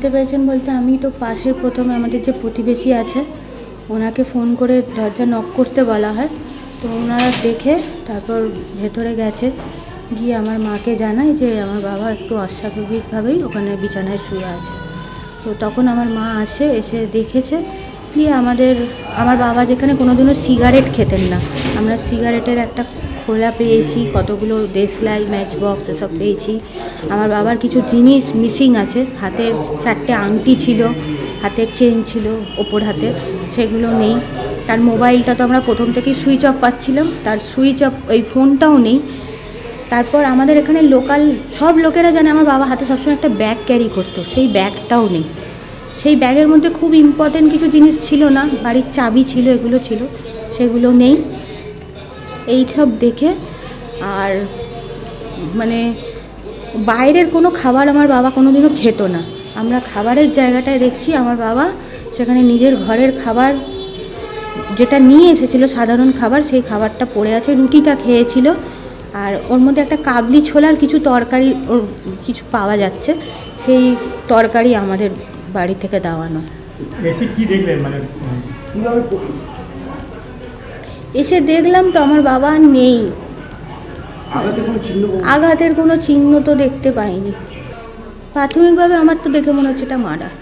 দেখতে পেয়েছেন বলতে আমি তো পাশের প্রথমে আমাদের যে প্রতিবেশী আছে ওনাকে ফোন করে দরজা নক করতে বলা হয়, তো ওনারা দেখে তারপর ভেতরে গেছে, গিয়ে আমার মাকে জানায় যে আমার বাবা একটু অস্বাভাবিকভাবেই ওখানে বিছানায় শুয়ে আছে। তো তখন আমার মা এসে দেখেছে, দিয়ে আমার বাবা যেখানে কোনোদিনও সিগারেট খেতেন না, আমরা সিগারেটের একটা খোলা পেয়েছি, কতগুলো দেশলাই, ম্যাচ বক্স এসব পেয়েছি। আমার বাবার কিছু জিনিস মিসিং আছে, হাতের 4টে আংটি ছিল, হাতের চেন ছিল ওপর হাতে, সেগুলো নেই। তার মোবাইলটা তো আমরা প্রথম থেকেই সুইচ অফ পাচ্ছিলাম, তার সুইচ অফ এই ফোনটাও নেই। তারপর আমাদের এখানে লোকাল সব লোকেরা জানে আমার বাবা হাতে সবসময় একটা ব্যাগ ক্যারি করতো, সেই ব্যাগটাও নেই। সেই ব্যাগের মধ্যে খুব ইম্পর্টেন্ট কিছু জিনিস ছিল না, বাড়ির চাবি ছিল, এগুলো ছিল, সেগুলো নেই। এই সব দেখে আর মানে বাইরের কোনো খাবার আমার বাবা কোনোদিনও খেত না। আমরা খাবারের জায়গাটায় দেখছি আমার বাবা সেখানে নিজের ঘরের খাবার যেটা নিয়ে এসেছিলো সাধারণ খাবার, সেই খাবারটা পড়ে আছে, রুটিটা খেয়েছিল, আর ওর মধ্যে একটা কাবলি ছোলার কিছু তরকারি ওর কিছু পাওয়া যাচ্ছে, সেই তরকারি আমাদের বাড়ি থেকে দেওয়ানো। এসে দেখলাম তো আমার বাবা নেই, আঘাতের কোনো চিহ্ন তো দেখতে পাইনি। প্রাথমিকভাবে আমার তো দেখে মনে হচ্ছে এটা মার্ডার।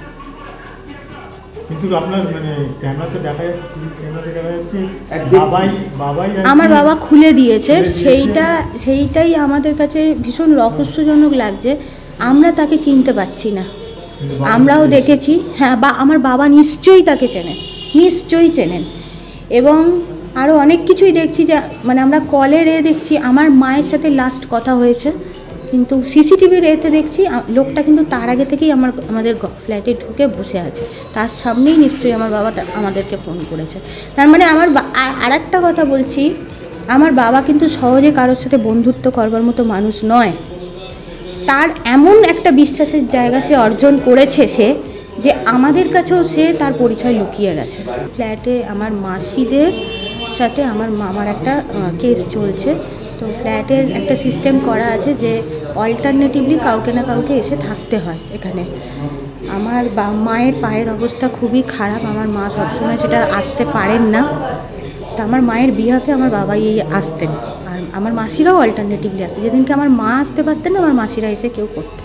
আমার বাবা খুলে দিয়েছে, সেইটাই আমাদের কাছে ভীষণ রহস্যজনক লাগছে। আমরা তাকে চিনতে পারছি না, আমরাও দেখেছি, হ্যাঁ, বা আমার বাবা নিশ্চয়ই তাকে নিশ্চয়ই চেনেন। এবং আরও অনেক কিছুই দেখছি, যে মানে আমরা কলের দেখছি আমার মায়ের সাথে লাস্ট কথা হয়েছে, কিন্তু সিসিটিভির দেখছি লোকটা কিন্তু তার আগে থেকেই আমাদের ফ্ল্যাটে ঢুকে বসে আছে, তার সামনেই নিশ্চয়ই আমার বাবা আমাদেরকে ফোন করেছে। তার মানে আর একটা কথা বলছি, আমার বাবা কিন্তু সহজে কারোর সাথে বন্ধুত্ব করবার মতো মানুষ নয়। তার এমন একটা বিশ্বাসের জায়গা সে অর্জন করেছে, যে আমাদের কাছেও সে তার পরিচয় লুকিয়ে গেছে। ফ্ল্যাটে আমার মাসিদের সাথে আমার মামার একটা কেস চলছে, তো ফ্ল্যাটের একটা সিস্টেম করা আছে যে অল্টারনেটিভলি কাউকে না কাউকে এসে থাকতে হয় এখানে। আমার মায়ের পায়ের অবস্থা খুবই খারাপ, আমার মা সবসময় সেটা আসতে পারেন না, তো আমার মায়ের বিহাফে আমার বাবাই আসতেন, আর আমার মাসিরাও অল্টারনেটিভলি আসে। যেদিনকে আমার মা আসতে পারতেন না, আমার মাসিরা এসে কেউ করতেন।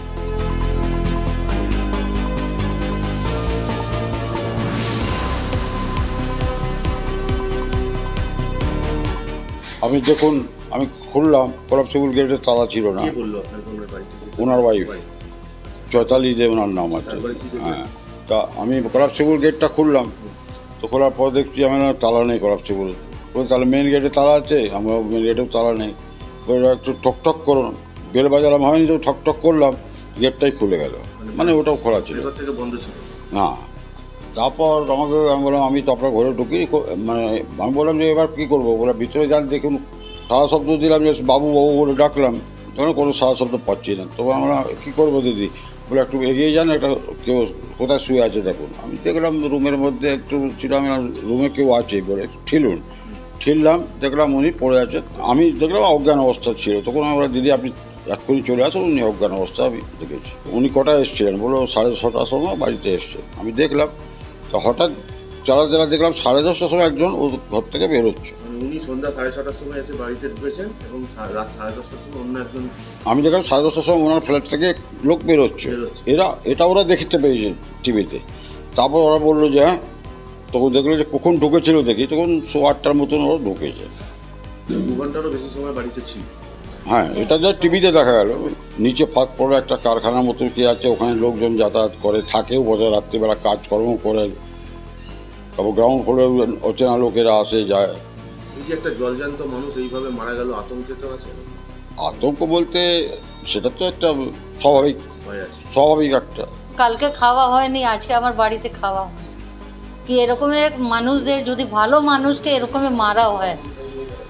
আমি খুললাম, কলাপসিবল গেটের তালা ছিল না। ওনার ওয়াইফ চৈতালি দে ওনার নাম আছে। হ্যাঁ, তা আমি কলাপসিবল গেটটা খুললাম, তো খোলার পর দেখছি আমার তালা নেই কলাপসিবল। তাহলে মেন গেটে তালা আছে, আমরা মেন গেটেও তালা নেই। একটু ঠকঠক করুন, বেল বাজালাম, হয়নি তো ঠকঠক করলাম, গেটটাই খুলে গেল, মানে ওটাও খোলা ছিল না। তারপর আমি বললাম আমি তো আপনার ঘরে ঢুকি, মানে আমি বললাম যে এবার কী করবো, বলে ভিতরে যান দেখুন। সারা শব্দ দিলাম, যে বাবু বাবু বলে ডাকলাম, তখন কোনো সারা শব্দ পাচ্ছি না। তখন আমরা কী করবো দিদি, বলে একটু এগিয়ে যান, একটা কেউ কোথায় শুয়ে আছে দেখুন। আমি দেখলাম রুমের মধ্যে একটু ছিলাম, রুমে কেউ আছে বলে ঠিললাম, দেখলাম উনি পড়ে আছে। আমি দেখলাম অজ্ঞান অবস্থা ছিল, তখন আমরা দিদি আপনি এক্ষুনি চলে আসুন, উনি অজ্ঞান অবস্থা আমি দেখেছি। উনি কটায় এসেছিলেন, বললো 6:30টার সময় বাড়িতে এসছে। আমি দেখলাম, তো হঠাৎ চালা দেখলাম 10:30টার সময় একজন ও ঘর থেকে বেরোচ্ছে। উনি সন্ধ্যা 6:30টার সময় এসে বাড়িতে ঢুকেছেন এবং রাত 10:30টার সময় অন্য একজন, আমি দেখলাম 10:30টার সময় ওনার ফ্ল্যাট থেকে লোক বেরোচ্ছে। এটা ওরা দেখতে পেয়েছে টিভিতে। তারপর ওরা বললো যে হ্যাঁ, তখন দেখলো যে কখন ঢুকেছিল দেখি, তখন 8:30টার মতন ওরা ঢুকেছে। 2 ঘন্টারও বেশি সময় বাড়িতে ছিল। হ্যাঁ, এটা যা টিভিতে দেখা গেল। নিচে ফাঁক পড়ে একটা কারখানার মতো কি আছে, ওখানে লোকজন যাতায়াত করে, থাকেও বোঝায়, রাত্রিবেলা কাজকর্ম করে। তারপর গ্রাউন্ড ফ্লোরে অচেনা লোকেরা আসে যায়। এই যে একটা জলজান্ত মানুষ এইভাবে মারা গেল, আতঙ্কিত আছে? আতঙ্ক বলতে সেটা তো একটা স্বাভাবিক একটা। কালকে খাওয়া হয়নি, আজকে আমার বাড়িতে খাওয়া হয় কি, এরকমের মানুষদের যদি ভালো মানুষকে এরকমই মারা হয়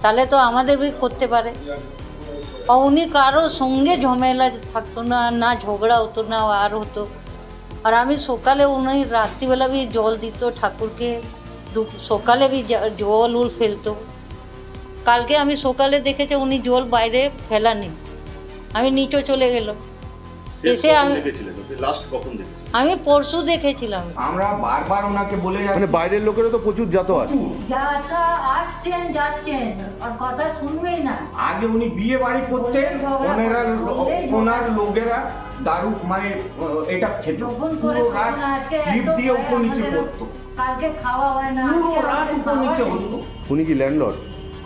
তাহলে তো আমাদের করতে পারে। উনি কারো সঙ্গে ঝামেলা থাকতো না, না ঝগড়া হতো না আর হতো। আর আমি সকালে উনি রাত্রিবেলা भी জল দিত ঠাকুরকে, সকালে भी জল ফেলতো। কালকে আমি সকালে দেখেছি উনি জল বাইরে ফেলানি, আমি নিচে চলে গেলাম, এসে আমি লাস্ট কখন দেখেছেন? আমি পরশু দেখেছিলাম। আমরা বারবার ওনাকে বলে মানে যাচ্ছি বাইরের লোকেরা তো প্রচুর যাতায়াত। যাতা আসছেন যাচ্ছেন আর কথা শুনবেই না। আগে উনি বিয়ে বাড়ি করতেন, ওনার লোকেরা দারু মানে এটা খেত, যখন পুরো করে রাত তখন আজকে লিফট এত দিয়ে উপর নিচে আমাদের করতো, কালকে খাওয়া হয় না, পুরো আজকে রাত আমাদের উপর নিচে খাওয়া হতো। নেই। উনি কি ল্যান্ডলর্ড?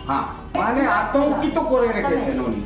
হ্যাঁ, মানে আতঙ্কিত করে রেখেছেন উনি।